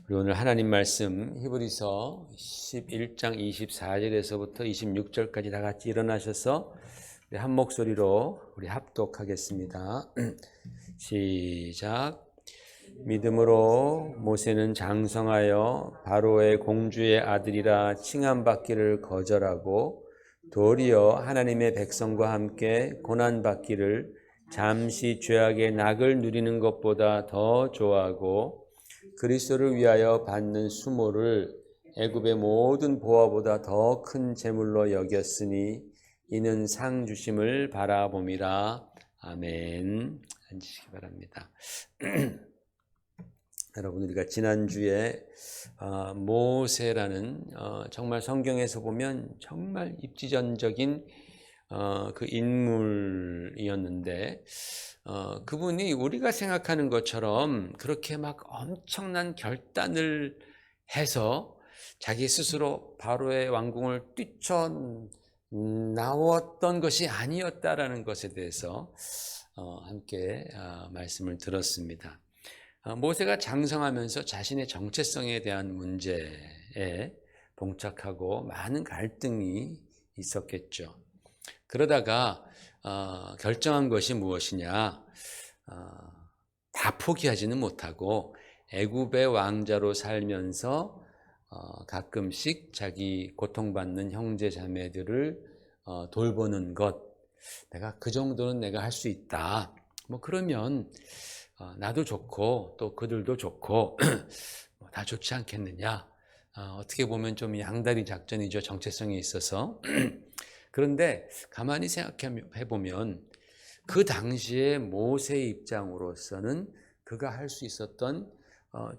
우리 오늘 하나님 말씀 히브리서 11장 24절에서부터 26절까지 다 같이 일어나셔서 우리 한 목소리로 우리 합독하겠습니다. 시작. 믿음으로 모세는 장성하여 바로의 공주의 아들이라 칭함받기를 거절하고 도리어 하나님의 백성과 함께 고난받기를 잠시 죄악의 낙을 누리는 것보다 더 좋아하고 그리스도를 위하여 받는 수모를 애굽의 모든 보화보다 더 큰 재물로 여겼으니 이는 상 주심을 바라봄이라. 아멘. 앉으시기 바랍니다. 여러분, 우리가 지난주에 모세라는 정말 성경에서 보면 정말 입지전적인 그 인물이었는데 그분이 우리가 생각하는 것처럼 그렇게 막 엄청난 결단을 해서 자기 스스로 바로의 왕궁을 뛰쳐나왔던 것이 아니었다라는 것에 대해서 함께 말씀을 들었습니다. 모세가 장성하면서 자신의 정체성에 대한 문제에 봉착하고 많은 갈등이 있었겠죠. 그러다가 결정한 것이 무엇이냐, 다 포기하지는 못하고 애굽의 왕자로 살면서 가끔씩 자기 고통받는 형제 자매들을 돌보는 것, 내가 그 정도는 내가 할 수 있다. 뭐 그러면 나도 좋고 또 그들도 좋고 다 좋지 않겠느냐. 어떻게 보면 좀 양다리 작전이죠, 정체성에 있어서. 그런데 가만히 생각해 보면 그 당시에 모세의 입장으로서는 그가 할 수 있었던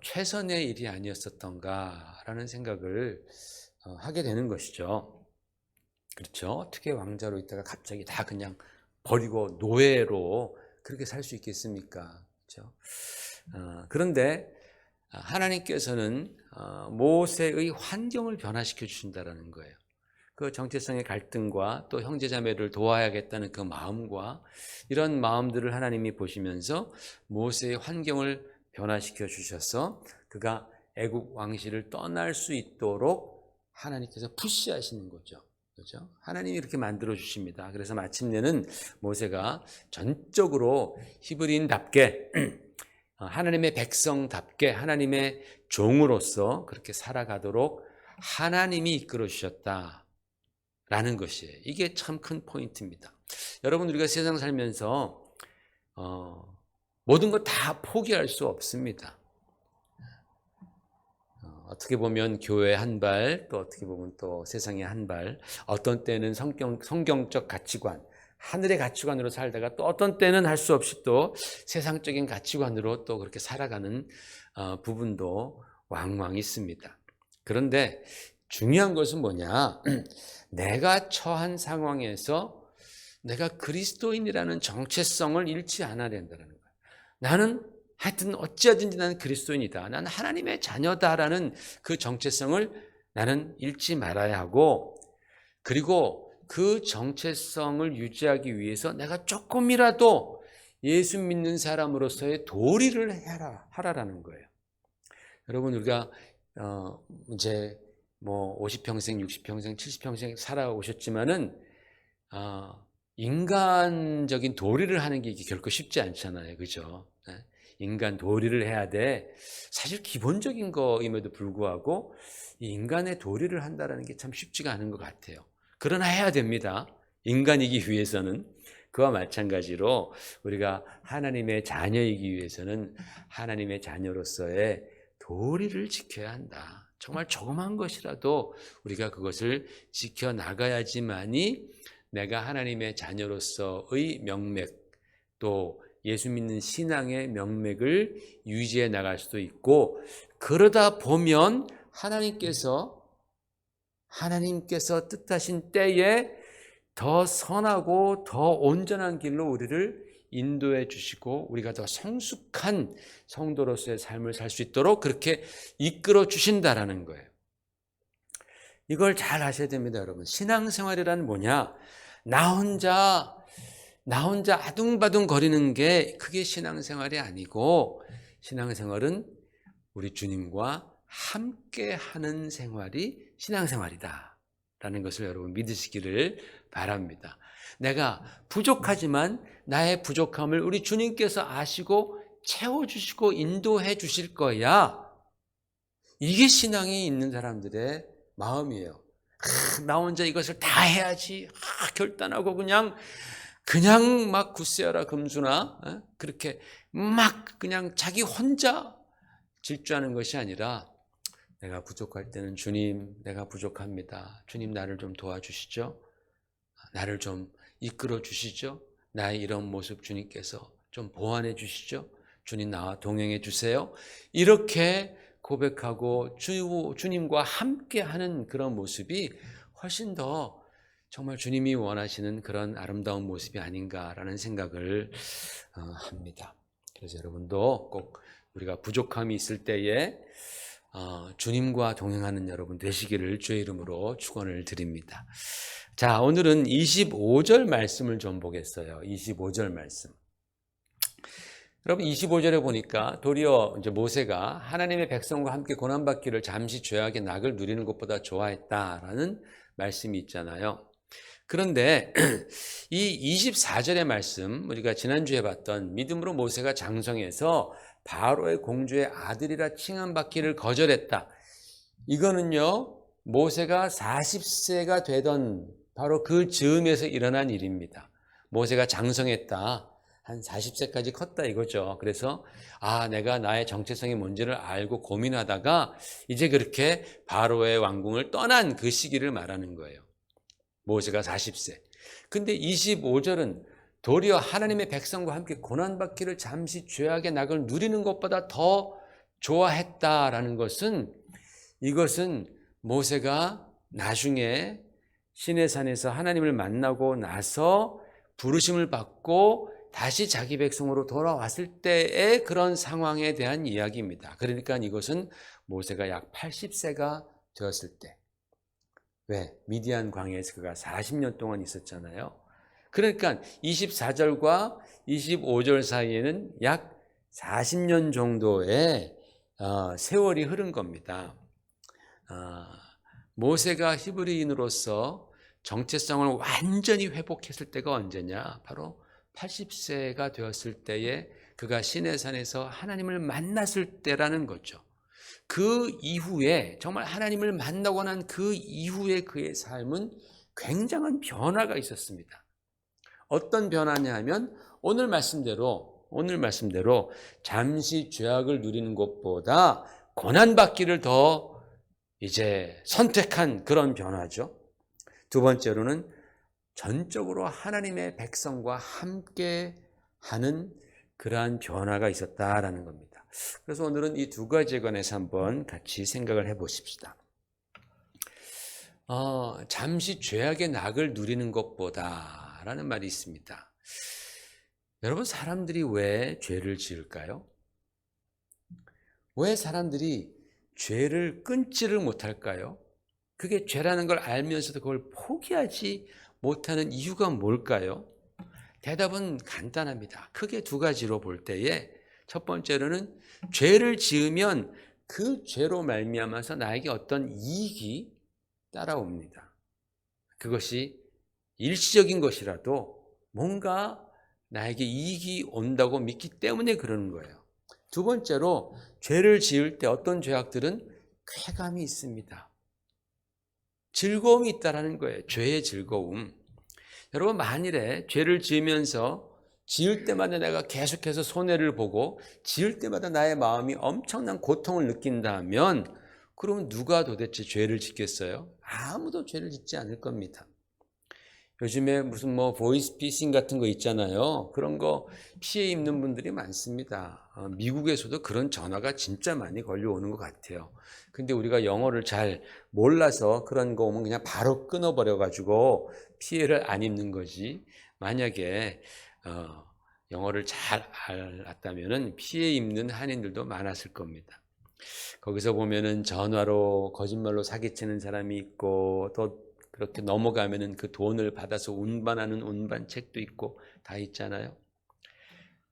최선의 일이 아니었었던가라는 생각을 하게 되는 것이죠. 그렇죠? 어떻게 왕자로 있다가 갑자기 다 그냥 버리고 노예로 그렇게 살 수 있겠습니까? 그렇죠? 그런데 하나님께서는 모세의 환경을 변화시켜 주신다는 거예요. 그 정체성의 갈등과 또 형제자매를 도와야겠다는 그 마음과 이런 마음들을 하나님이 보시면서 모세의 환경을 변화시켜 주셔서 그가 애굽 왕실을 떠날 수 있도록 하나님께서 푸시하시는 거죠. 그렇죠? 하나님이 이렇게 만들어 주십니다. 그래서 마침내는 모세가 전적으로 히브리인답게 하나님의 백성답게 하나님의 종으로서 그렇게 살아가도록 하나님이 이끌어 주셨다. 라는 것이에요. 이게 참 큰 포인트입니다. 여러분, 우리가 세상 살면서 모든 것 다 포기할 수 없습니다. 어떻게 보면 교회 한 발, 또 어떻게 보면 또 세상의 한 발, 어떤 때는 성경적 가치관, 하늘의 가치관으로 살다가 또 어떤 때는 할 수 없이 또 세상적인 가치관으로 또 그렇게 살아가는 부분도 왕왕 있습니다. 그런데 중요한 것은 뭐냐? 내가 처한 상황에서 내가 그리스도인이라는 정체성을 잃지 않아야 된다는 거예요. 나는 하여튼 어찌하든지 나는 그리스도인이다. 나는 하나님의 자녀다라는 그 정체성을 나는 잃지 말아야 하고, 그리고 그 정체성을 유지하기 위해서 내가 조금이라도 예수 믿는 사람으로서의 도리를 하라라는 거예요. 여러분, 우리가 이제 뭐 50평생, 60평생, 70평생 살아오셨지만은 인간적인 도리를 하는 게 결코 쉽지 않잖아요. 그죠? 인간 도리를 해야 돼. 사실 기본적인 거임에도 불구하고 이 인간의 도리를 한다는 게 참 쉽지가 않은 것 같아요. 그러나 해야 됩니다. 인간이기 위해서는. 그와 마찬가지로 우리가 하나님의 자녀이기 위해서는 하나님의 자녀로서의 도리를 지켜야 한다. 정말 조그만 것이라도 우리가 그것을 지켜나가야지만이 내가 하나님의 자녀로서의 명맥, 또 예수 믿는 신앙의 명맥을 유지해 나갈 수도 있고, 그러다 보면 하나님께서 뜻하신 때에 더 선하고 더 온전한 길로 우리를 인도해 주시고 우리가 더 성숙한 성도로서의 삶을 살 수 있도록 그렇게 이끌어 주신다라는 거예요. 이걸 잘 아셔야 됩니다, 여러분. 신앙생활이란 뭐냐? 나 혼자 아둥바둥 거리는 게 그게 신앙생활이 아니고, 신앙생활은 우리 주님과 함께하는 생활이 신앙생활이다 라는 것을 여러분 믿으시기를 바랍니다. 내가 부족하지만 나의 부족함을 우리 주님께서 아시고 채워주시고 인도해 주실 거야. 이게 신앙이 있는 사람들의 마음이에요. 나 혼자 이것을 다 해야지 결단하고 그냥 막 굳세어라 금수나 그렇게 막 그냥 자기 혼자 질주하는 것이 아니라 내가 부족할 때는 주님, 내가 부족합니다. 주님 나를 좀 도와주시죠. 나를 좀 이끌어 주시죠. 나의 이런 모습 주님께서 좀 보완해 주시죠. 주님 나와 동행해 주세요. 이렇게 고백하고 주님과 함께하는 그런 모습이 훨씬 더 정말 주님이 원하시는 그런 아름다운 모습이 아닌가라는 생각을 합니다. 그래서 여러분도 꼭 우리가 부족함이 있을 때에 주님과 동행하는 여러분 되시기를 주의 이름으로 축원을 드립니다. 자, 오늘은 25절 말씀을 좀 보겠어요. 25절 말씀. 여러분 25절에 보니까 도리어 이제 모세가 하나님의 백성과 함께 고난받기를 잠시 죄악의 낙을 누리는 것보다 좋아했다라는 말씀이 있잖아요. 그런데 이 24절의 말씀, 우리가 지난주에 봤던 믿음으로 모세가 장성해서 바로의 공주의 아들이라 칭함받기를 거절했다. 이거는요, 모세가 40세가 되던 바로 그 즈음에서 일어난 일입니다. 모세가 장성했다. 한 40세까지 컸다 이거죠. 그래서 내가 나의 정체성이 뭔지를 알고 고민하다가 이제 그렇게 바로의 왕궁을 떠난 그 시기를 말하는 거예요. 모세가 40세. 근데 25절은 도리어 하나님의 백성과 함께 고난받기를 잠시 죄악의 낙을 누리는 것보다 더 좋아했다라는 것은, 이것은 모세가 나중에 시내산에서 하나님을 만나고 나서 부르심을 받고 다시 자기 백성으로 돌아왔을 때의 그런 상황에 대한 이야기입니다. 그러니까 이것은 모세가 약 80세가 되었을 때, 왜? 미디안 광야에서 그가 40년 동안 있었잖아요. 그러니까 24절과 25절 사이에는 약 40년 정도의 세월이 흐른 겁니다. 모세가 히브리인으로서 정체성을 완전히 회복했을 때가 언제냐? 바로 80세가 되었을 때에 그가 시내산에서 하나님을 만났을 때라는 거죠. 그 이후에, 정말 하나님을 만나고 난 그 이후에 그의 삶은 굉장한 변화가 있었습니다. 어떤 변화냐 하면 오늘 말씀대로 잠시 죄악을 누리는 것보다 고난받기를 더 이제 선택한 그런 변화죠. 두 번째로는 전적으로 하나님의 백성과 함께 하는 그러한 변화가 있었다라는 겁니다. 그래서 오늘은 이 두 가지에 관해서 한번 같이 생각을 해보십시다. 잠시 죄악의 낙을 누리는 것보다 라는 말이 있습니다. 여러분, 사람들이 왜 죄를 지을까요? 왜 사람들이 죄를 끊지를 못할까요? 그게 죄라는 걸 알면서도 그걸 포기하지 못하는 이유가 뭘까요? 대답은 간단합니다. 크게 두 가지로 볼 때에, 첫 번째로는 죄를 지으면 그 죄로 말미암아서 나에게 어떤 이익이 따라옵니다. 그것이 일시적인 것이라도 뭔가 나에게 이익이 온다고 믿기 때문에 그러는 거예요. 두 번째로, 죄를 지을 때 어떤 죄악들은 쾌감이 있습니다. 즐거움이 있다라는 거예요. 죄의 즐거움. 여러분, 만일에 죄를 지으면서 지을 때마다 내가 계속해서 손해를 보고 지을 때마다 나의 마음이 엄청난 고통을 느낀다면, 그러면 누가 도대체 죄를 짓겠어요? 아무도 죄를 짓지 않을 겁니다. 요즘에 무슨 보이스피싱 같은 거 있잖아요. 그런 거 피해 입는 분들이 많습니다. 미국에서도 그런 전화가 진짜 많이 걸려오는 것 같아요. 근데 우리가 영어를 잘 몰라서 그런 거 오면 그냥 바로 끊어버려가지고 피해를 안 입는 거지. 만약에 영어를 잘 알았다면은 피해 입는 한인들도 많았을 겁니다. 거기서 보면은 전화로 거짓말로 사기치는 사람이 있고, 또 그렇게 넘어가면은 그 돈을 받아서 운반하는 운반책도 있고 다 있잖아요.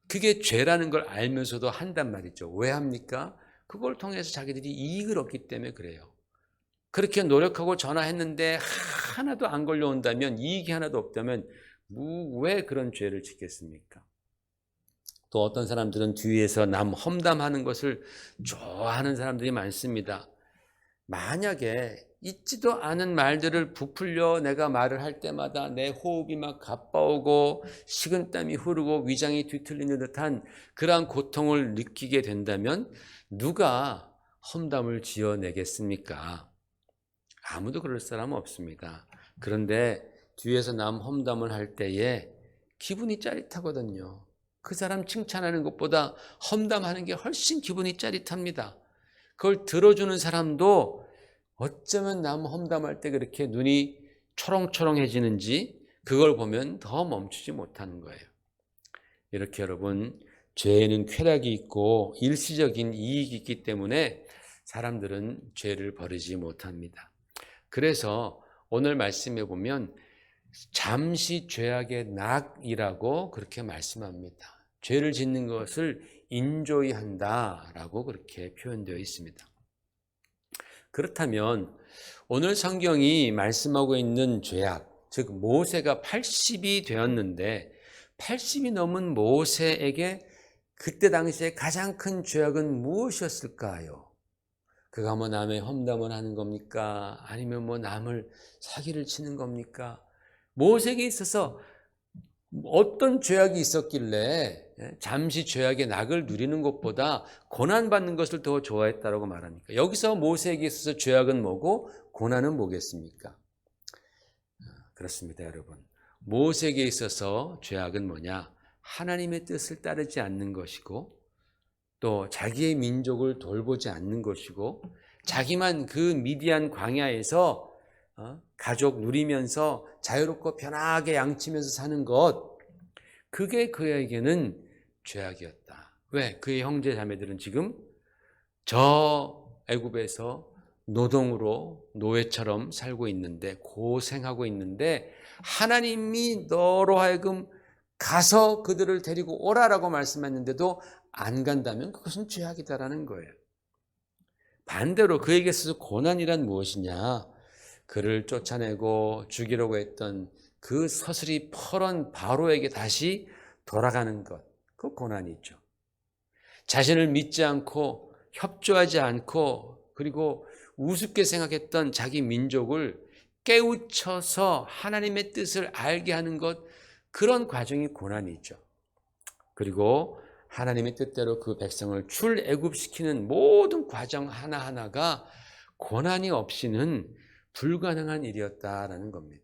그게 죄라는 걸 알면서도 한단 말이죠. 왜 합니까? 그걸 통해서 자기들이 이익을 얻기 때문에 그래요. 그렇게 노력하고 전화했는데 하나도 안 걸려온다면, 이익이 하나도 없다면 왜 그런 죄를 짓겠습니까? 또 어떤 사람들은 뒤에서 남 험담하는 것을 좋아하는 사람들이 많습니다. 만약에 있지도 않은 말들을 부풀려 내가 말을 할 때마다 내 호흡이 막 가빠오고 식은땀이 흐르고 위장이 뒤틀리는 듯한 그러한 고통을 느끼게 된다면 누가 험담을 지어내겠습니까? 아무도 그럴 사람은 없습니다. 그런데 뒤에서 남 험담을 할 때에 기분이 짜릿하거든요. 그 사람 칭찬하는 것보다 험담하는 게 훨씬 기분이 짜릿합니다. 그걸 들어주는 사람도 어쩌면 남 험담할 때 그렇게 눈이 초롱초롱해지는지 그걸 보면 더 멈추지 못하는 거예요. 이렇게 여러분, 죄에는 쾌락이 있고 일시적인 이익이 있기 때문에 사람들은 죄를 버리지 못합니다. 그래서 오늘 말씀해 보면 잠시 죄악의 낙이라고 그렇게 말씀합니다. 죄를 짓는 것을 인조이 한다라고 그렇게 표현되어 있습니다. 그렇다면 오늘 성경이 말씀하고 있는 죄악, 즉 모세가 80이 되었는데 80이 넘은 모세에게 그때 당시에 가장 큰 죄악은 무엇이었을까요? 그가 뭐 남의 험담을 하는 겁니까? 아니면 뭐 남을 사기를 치는 겁니까? 모세에게 있어서 어떤 죄악이 있었길래 잠시 죄악의 낙을 누리는 것보다 고난받는 것을 더 좋아했다고 말합니까? 여기서 모세에게 있어서 죄악은 뭐고 고난은 뭐겠습니까? 그렇습니다, 여러분. 모세에게 있어서 죄악은 뭐냐? 하나님의 뜻을 따르지 않는 것이고 또 자기의 민족을 돌보지 않는 것이고 자기만 그 미디안 광야에서 가족 누리면서 자유롭고 편하게 양치면서 사는 것, 그게 그에게는 죄악이었다. 왜? 그의 형제 자매들은 지금 저 애굽에서 노동으로 노예처럼 살고 있는데 고생하고 있는데 하나님이 너로 하여금 가서 그들을 데리고 오라라고 말씀했는데도 안 간다면 그것은 죄악이다라는 거예요. 반대로 그에게 있어서 고난이란 무엇이냐? 그를 쫓아내고 죽이려고 했던 그 서슬이 펄은 바로에게 다시 돌아가는 것, 그 고난이죠. 자신을 믿지 않고 협조하지 않고 그리고 우습게 생각했던 자기 민족을 깨우쳐서 하나님의 뜻을 알게 하는 것, 그런 과정이 고난이죠. 그리고 하나님의 뜻대로 그 백성을 출애굽시키는 모든 과정 하나하나가 고난이 없이는 불가능한 일이었다라는 겁니다.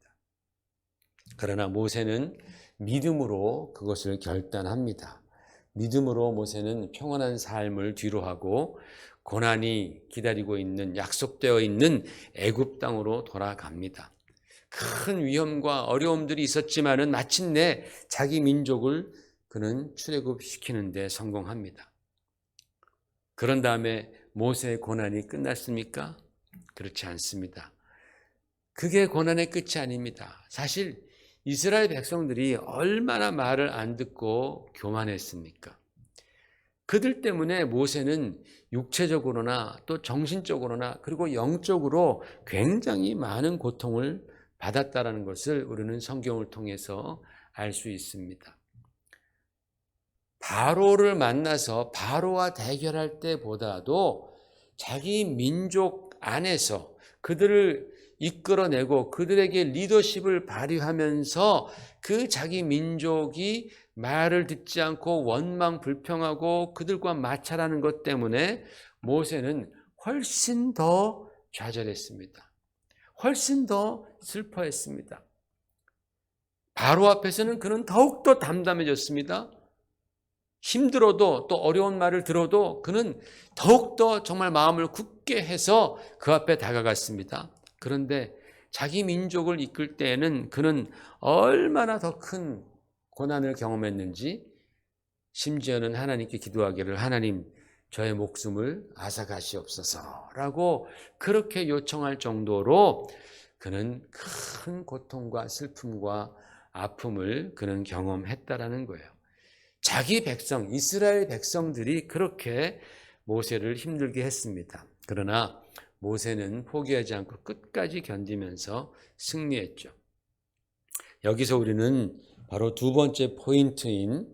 그러나 모세는 믿음으로 그것을 결단합니다. 믿음으로 모세는 평안한 삶을 뒤로하고 고난이 기다리고 있는, 약속되어 있는 애굽 땅으로 돌아갑니다. 큰 위험과 어려움들이 있었지만은 마침내 자기 민족을 그는 출애굽시키는 데 성공합니다. 그런 다음에 모세의 고난이 끝났습니까? 그렇지 않습니다. 그게 고난의 끝이 아닙니다. 사실 이스라엘 백성들이 얼마나 말을 안 듣고 교만했습니까? 그들 때문에 모세는 육체적으로나 또 정신적으로나 그리고 영적으로 굉장히 많은 고통을 받았다는 것을 우리는 성경을 통해서 알 수 있습니다. 바로를 만나서 바로와 대결할 때보다도 자기 민족 안에서 그들을 이끌어내고 그들에게 리더십을 발휘하면서 그 자기 민족이 말을 듣지 않고 원망 불평하고 그들과 마찰하는 것 때문에 모세는 훨씬 더 좌절했습니다. 훨씬 더 슬퍼했습니다. 바로 앞에서는 그는 더욱더 담담해졌습니다. 힘들어도 또 어려운 말을 들어도 그는 더욱더 정말 마음을 굳게 해서 그 앞에 다가갔습니다. 그런데 자기 민족을 이끌 때에는 그는 얼마나 더 큰 고난을 경험했는지 심지어는 하나님께 기도하기를 하나님 저의 목숨을 앗아가시옵소서라고 그렇게 요청할 정도로 그는 큰 고통과 슬픔과 아픔을 그는 경험했다라는 거예요. 자기 백성, 이스라엘 백성들이 그렇게 모세를 힘들게 했습니다. 그러나 모세는 포기하지 않고 끝까지 견디면서 승리했죠. 여기서 우리는 바로 두 번째 포인트인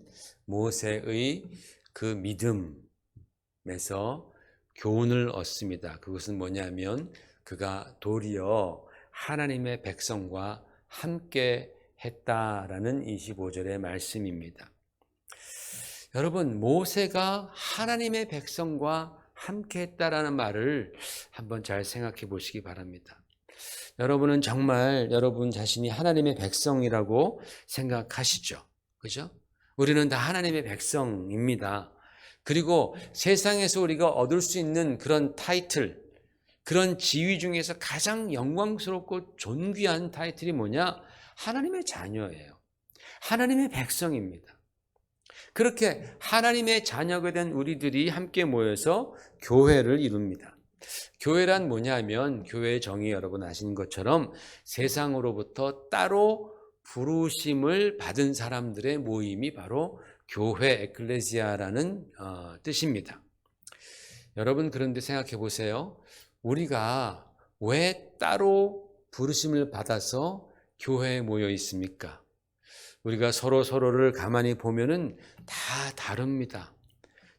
모세의 그 믿음에서 교훈을 얻습니다. 그것은 뭐냐면 그가 도리어 하나님의 백성과 함께 했다라는 25절의 말씀입니다. 여러분, 모세가 하나님의 백성과 함께 했다라는 말을 한번 잘 생각해 보시기 바랍니다. 여러분은 정말 여러분 자신이 하나님의 백성이라고 생각하시죠? 그죠? 우리는 다 하나님의 백성입니다. 그리고 세상에서 우리가 얻을 수 있는 그런 타이틀, 그런 지위 중에서 가장 영광스럽고 존귀한 타이틀이 뭐냐? 하나님의 자녀예요. 하나님의 백성입니다. 그렇게 하나님의 자녀가 된 우리들이 함께 모여서 교회를 이룹니다. 교회란 뭐냐면 교회의 정의 여러분 아시는 것처럼 세상으로부터 따로 부르심을 받은 사람들의 모임이 바로 교회 에클레시아라는 뜻입니다. 여러분 그런데 생각해 보세요. 우리가 왜 따로 부르심을 받아서 교회에 모여 있습니까? 우리가 서로를 가만히 보면은 다 다릅니다.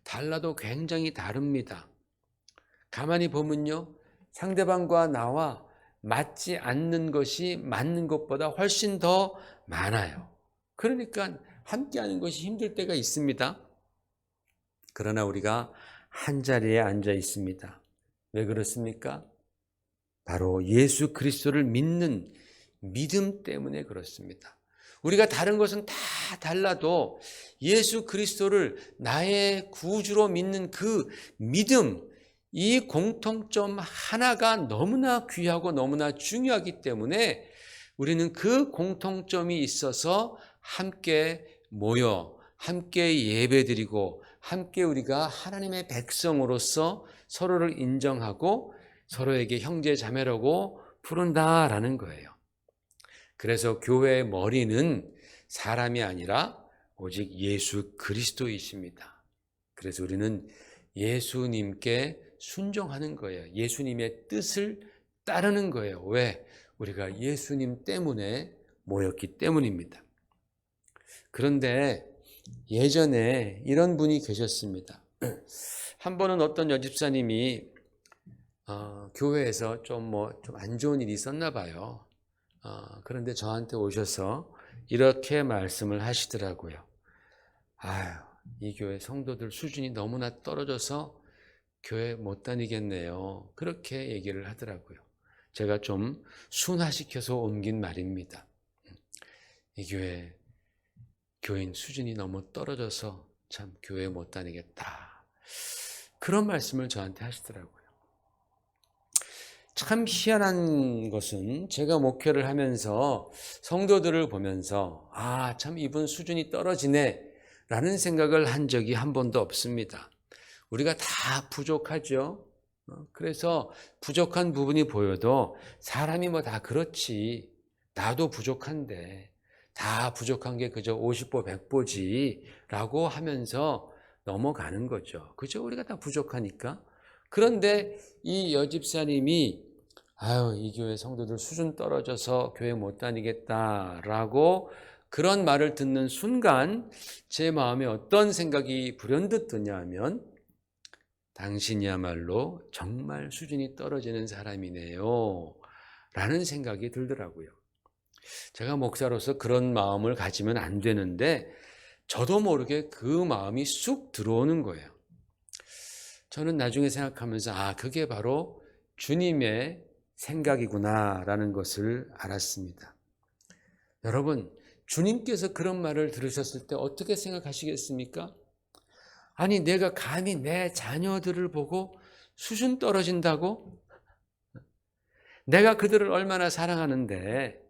달라도 굉장히 다릅니다. 가만히 보면요. 상대방과 나와 맞지 않는 것이 맞는 것보다 훨씬 더 많아요. 그러니까 함께하는 것이 힘들 때가 있습니다. 그러나 우리가 한자리에 앉아 있습니다. 왜 그렇습니까? 바로 예수 그리스도를 믿는 믿음 때문에 그렇습니다. 우리가 다른 것은 다 달라도 예수 그리스도를 나의 구주로 믿는 그 믿음, 이 공통점 하나가 너무나 귀하고 너무나 중요하기 때문에 우리는 그 공통점이 있어서 함께 모여 함께 예배드리고 함께 우리가 하나님의 백성으로서 서로를 인정하고 서로에게 형제 자매라고 부른다라는 거예요. 그래서 교회의 머리는 사람이 아니라 오직 예수 그리스도이십니다. 그래서 우리는 예수님께 순종하는 거예요. 예수님의 뜻을 따르는 거예요. 왜? 우리가 예수님 때문에 모였기 때문입니다. 그런데 예전에 이런 분이 계셨습니다. 한 번은 어떤 여집사님이 교회에서 좀 안 좋은 일이 있었나 봐요. 그런데 저한테 오셔서 이렇게 말씀을 하시더라고요. 아유, 이 교회 성도들 수준이 너무나 떨어져서 교회 못 다니겠네요. 그렇게 얘기를 하더라고요. 제가 좀 순화시켜서 옮긴 말입니다. 이 교회 교인 수준이 너무 떨어져서 참 교회 못 다니겠다. 그런 말씀을 저한테 하시더라고요. 참 희한한 것은 제가 목회를 하면서 성도들을 보면서 참 이분 수준이 떨어지네 라는 생각을 한 적이 한 번도 없습니다. 우리가 다 부족하죠. 그래서 부족한 부분이 보여도 사람이 다 그렇지, 나도 부족한데 다 부족한 게 그저 50보 100보지 라고 하면서 넘어가는 거죠. 그죠? 우리가 다 부족하니까. 그런데 이 여집사님이 이 교회 성도들 수준 떨어져서 교회 못 다니겠다라고 그런 말을 듣는 순간 제 마음에 어떤 생각이 불현듯 드냐 하면 당신이야말로 정말 수준이 떨어지는 사람이네요 라는 생각이 들더라고요. 제가 목사로서 그런 마음을 가지면 안 되는데 저도 모르게 그 마음이 쑥 들어오는 거예요. 저는 나중에 생각하면서 그게 바로 주님의 생각이구나 라는 것을 알았습니다. 여러분, 주님께서 그런 말을 들으셨을 때 어떻게 생각하시겠습니까? 아니, 내가 감히 내 자녀들을 보고 수준 떨어진다고? 내가 그들을 얼마나 사랑하는데,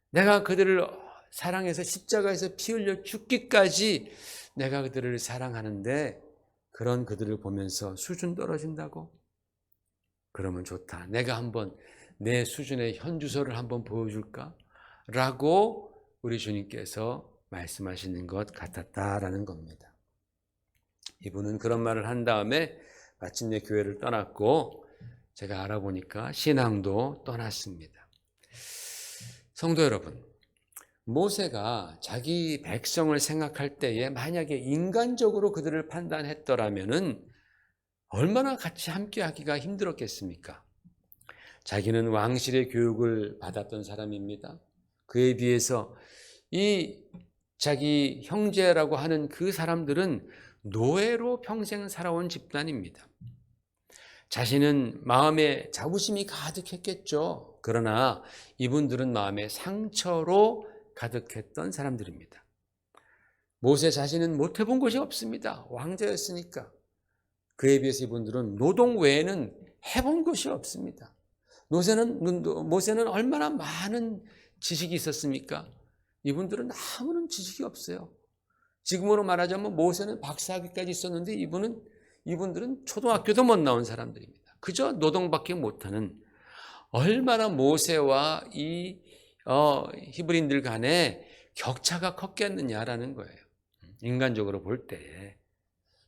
내가 그들을 사랑해서 십자가에서 피 흘려 죽기까지 내가 그들을 사랑하는데 그런 그들을 보면서 수준 떨어진다고? 그러면 좋다. 내가 한번 내 수준의 현주소를 한번 보여줄까? 라고 우리 주님께서 말씀하시는 것 같았다라는 겁니다. 이분은 그런 말을 한 다음에 마침내 교회를 떠났고 제가 알아보니까 신앙도 떠났습니다. 성도 여러분, 모세가 자기 백성을 생각할 때에 만약에 인간적으로 그들을 판단했더라면은 얼마나 같이 함께하기가 힘들었겠습니까? 자기는 왕실의 교육을 받았던 사람입니다. 그에 비해서 이 자기 형제라고 하는 그 사람들은 노예로 평생 살아온 집단입니다. 자신은 마음에 자부심이 가득했겠죠. 그러나 이분들은 마음에 상처로 가득했던 사람들입니다. 모세 자신은 못 해본 것이 없습니다. 왕자였으니까. 그에 비해서 이분들은 노동 외에는 해본 것이 없습니다. 모세는 얼마나 많은 지식이 있었습니까? 이분들은 아무런 지식이 없어요. 지금으로 말하자면 모세는 박사학위까지 있었는데 이분들은 초등학교도 못 나온 사람들입니다. 그저 노동밖에 못하는, 얼마나 모세와 이 히브리인들 간에 격차가 컸겠느냐라는 거예요. 인간적으로 볼 때.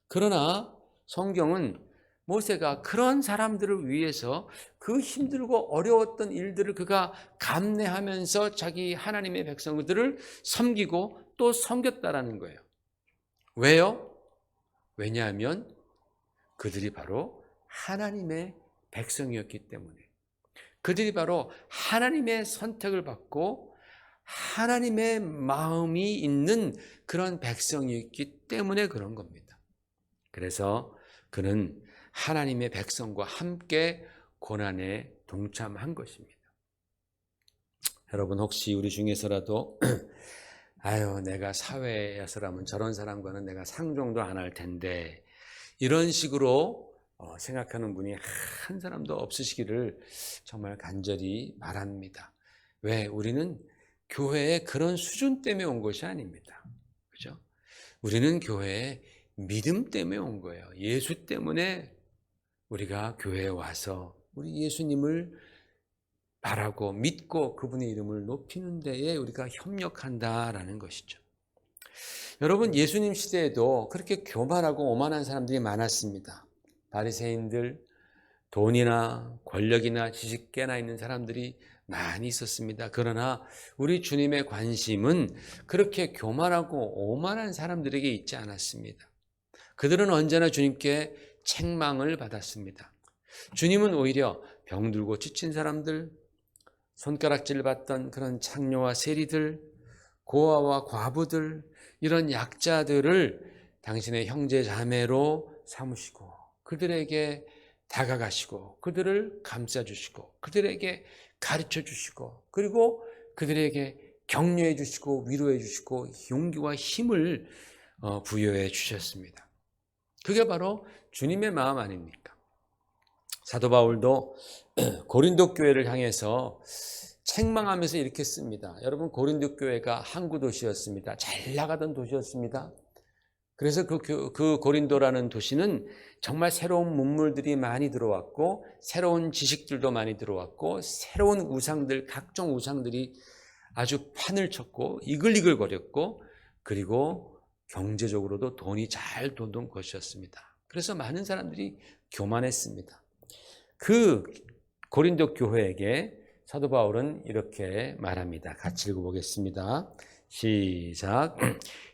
그러나 성경은 모세가 그런 사람들을 위해서 그 힘들고 어려웠던 일들을 그가 감내하면서 자기 하나님의 백성들을 섬기고 또 섬겼다라는 거예요. 왜요? 왜냐하면 그들이 바로 하나님의 백성이었기 때문에, 그들이 바로 하나님의 선택을 받고 하나님의 마음이 있는 그런 백성이었기 때문에 그런 겁니다. 그래서 그는 하나님의 백성과 함께 고난에 동참한 것입니다. 여러분, 혹시 우리 중에서라도 아유, 내가 사회에서라면 저런 사람과는 내가 상종도 안 할 텐데, 이런 식으로 생각하는 분이 한 사람도 없으시기를 정말 간절히 바랍니다. 왜? 우리는 교회에 그런 수준 때문에 온 것이 아닙니다. 그죠? 우리는 교회에 믿음 때문에 온 거예요. 예수 때문에 우리가 교회에 와서 우리 예수님을 바라고 믿고 그분의 이름을 높이는 데에 우리가 협력한다라는 것이죠. 여러분, 예수님 시대에도 그렇게 교만하고 오만한 사람들이 많았습니다. 바리새인들, 돈이나 권력이나 지식 깨나 있는 사람들이 많이 있었습니다. 그러나 우리 주님의 관심은 그렇게 교만하고 오만한 사람들에게 있지 않았습니다. 그들은 언제나 주님께 책망을 받았습니다. 주님은 오히려 병들고 지친 사람들, 손가락질 받던 그런 창녀와 세리들, 고아와 과부들, 이런 약자들을 당신의 형제 자매로 삼으시고 그들에게 다가가시고 그들을 감싸주시고 그들에게 가르쳐 주시고 그리고 그들에게 격려해 주시고 위로해 주시고 용기와 힘을 부여해 주셨습니다. 그게 바로 주님의 마음 아닙니까? 사도 바울도 고린도 교회를 향해서 책망하면서 이렇게 씁니다. 여러분, 고린도 교회가 항구 도시였습니다. 잘 나가던 도시였습니다. 그래서 그 고린도라는 도시는 정말 새로운 문물들이 많이 들어왔고 새로운 지식들도 많이 들어왔고 새로운 우상들, 각종 우상들이 아주 판을 쳤고 이글이글거렸고 그리고 경제적으로도 돈이 잘 도는 것이었습니다. 그래서 많은 사람들이 교만했습니다. 그 고린도 교회에게 사도 바울은 이렇게 말합니다. 같이 읽어보겠습니다. 시작.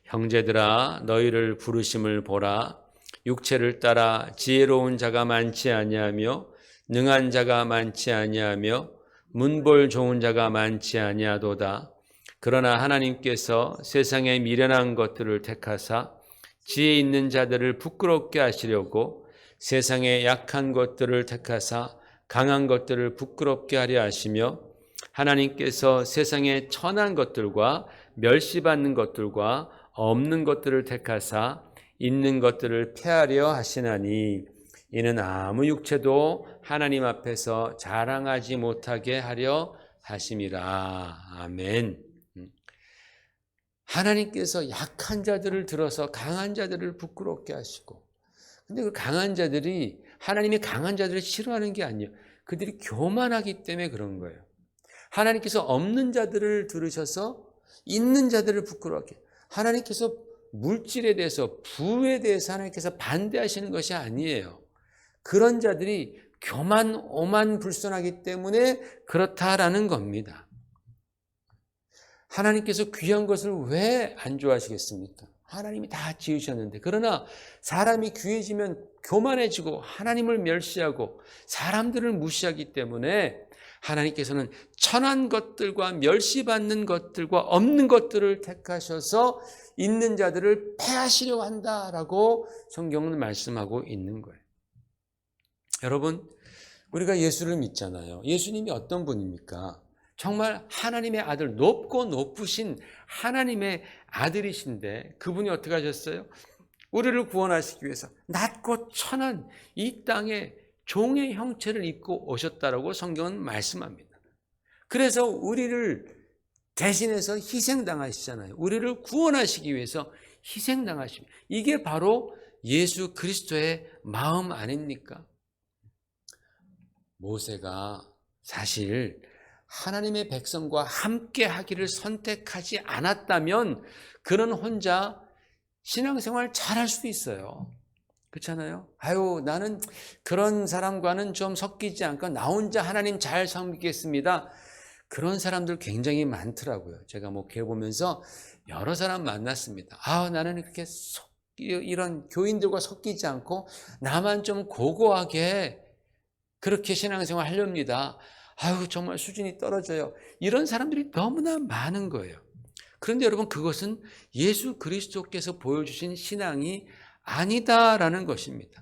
형제들아, 너희를 부르심을 보라. 육체를 따라 지혜로운 자가 많지 아니하며 능한 자가 많지 아니하며 문볼 좋은 자가 많지 아니하도다. 그러나 하나님께서 세상에 미련한 것들을 택하사 지혜 있는 자들을 부끄럽게 하시려고 세상에 약한 것들을 택하사 강한 것들을 부끄럽게 하려 하시며 하나님께서 세상에 천한 것들과 멸시받는 것들과 없는 것들을 택하사 있는 것들을 폐하려 하시나니 이는 아무 육체도 하나님 앞에서 자랑하지 못하게 하려 하심이라. 아멘. 하나님께서 약한 자들을 들어서 강한 자들을 부끄럽게 하시고, 근데 그 강한 자들이 하나님이 강한 자들을 싫어하는 게 아니에요. 그들이 교만하기 때문에 그런 거예요. 하나님께서 없는 자들을 들으셔서 있는 자들을 부끄럽게, 하나님께서 물질에 대해서 부에 대해서 하나님께서 반대하시는 것이 아니에요. 그런 자들이 교만, 오만, 불손하기 때문에 그렇다라는 겁니다. 하나님께서 귀한 것을 왜 안 좋아하시겠습니까? 하나님이 다 지으셨는데. 그러나 사람이 귀해지면 교만해지고 하나님을 멸시하고 사람들을 무시하기 때문에 하나님께서는 천한 것들과 멸시받는 것들과 없는 것들을 택하셔서 있는 자들을 패하시려고 한다라고 성경은 말씀하고 있는 거예요. 여러분, 우리가 예수를 믿잖아요. 예수님이 어떤 분입니까? 정말 하나님의 아들, 높고 높으신 하나님의 아들이신데 그분이 어떻게 하셨어요? 우리를 구원하시기 위해서 낮고 천한 이 땅에 종의 형체를 입고 오셨다라고 성경은 말씀합니다. 그래서 우리를 대신해서 희생당하시잖아요. 우리를 구원하시기 위해서 희생당하십니다. 이게 바로 예수 그리스도의 마음 아닙니까? 모세가 사실 하나님의 백성과 함께 하기를 선택하지 않았다면 그는 혼자 신앙생활 잘할 수도 있어요. 그렇잖아요. 아유, 나는 그런 사람과는 좀 섞이지 않고 나 혼자 하나님 잘 섬기겠습니다. 그런 사람들 굉장히 많더라고요. 제가 목회 보면서 여러 사람 만났습니다. 아, 나는 그렇게 이런 교인들과 섞이지 않고 나만 좀 고고하게 그렇게 신앙생활 하렵니다. 아유, 정말 수준이 떨어져요. 이런 사람들이 너무나 많은 거예요. 그런데 여러분, 그것은 예수 그리스도께서 보여주신 신앙이 아니다라는 것입니다.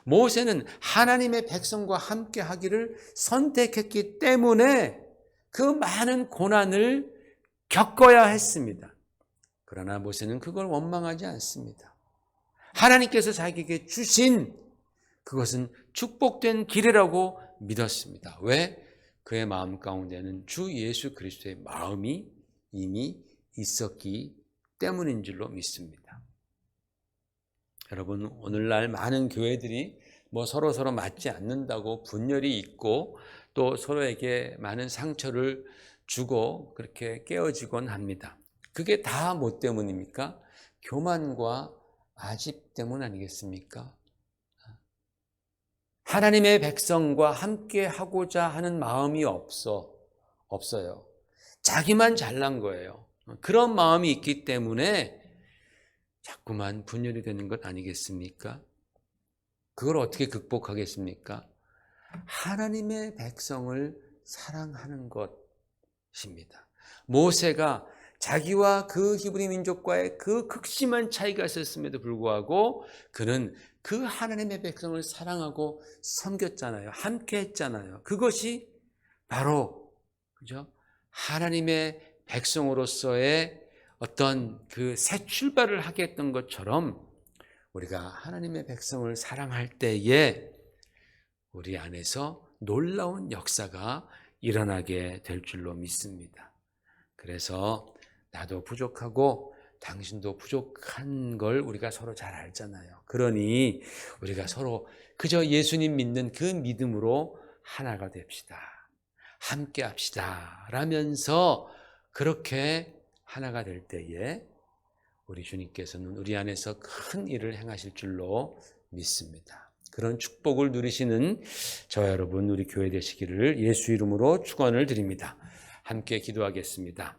모세는 하나님의 백성과 함께 하기를 선택했기 때문에 그 많은 고난을 겪어야 했습니다. 그러나 모세는 그걸 원망하지 않습니다. 하나님께서 자기에게 주신 그것은 축복된 길이라고 믿었습니다. 왜? 그의 마음 가운데는 주 예수 그리스도의 마음이 이미 있었기 때문인 줄로 믿습니다. 여러분, 오늘날 많은 교회들이 서로 맞지 않는다고 분열이 있고 또 서로에게 많은 상처를 주고 그렇게 깨어지곤 합니다. 그게 다 뭐 때문입니까? 교만과 아집 때문 아니겠습니까? 하나님의 백성과 함께 하고자 하는 마음이 없어요. 자기만 잘난 거예요. 그런 마음이 있기 때문에 자꾸만 분열이 되는 것 아니겠습니까? 그걸 어떻게 극복하겠습니까? 하나님의 백성을 사랑하는 것입니다. 모세가 자기와 그 히브리 민족과의 그 극심한 차이가 있었음에도 불구하고 그는 그 하나님의 백성을 사랑하고 섬겼잖아요. 함께 했잖아요. 그것이 바로 그죠? 하나님의 백성으로서의 어떤 그 새 출발을 하게 했던 것처럼 우리가 하나님의 백성을 사랑할 때에 우리 안에서 놀라운 역사가 일어나게 될 줄로 믿습니다. 그래서 나도 부족하고 당신도 부족한 걸 우리가 서로 잘 알잖아요. 그러니 우리가 서로 그저 예수님 믿는 그 믿음으로 하나가 됩시다. 함께 합시다. 라면서 그렇게 하나가 될 때에 우리 주님께서는 우리 안에서 큰 일을 행하실 줄로 믿습니다. 그런 축복을 누리시는 저와 여러분, 우리 교회 되시기를 예수 이름으로 축원을 드립니다. 함께 기도하겠습니다.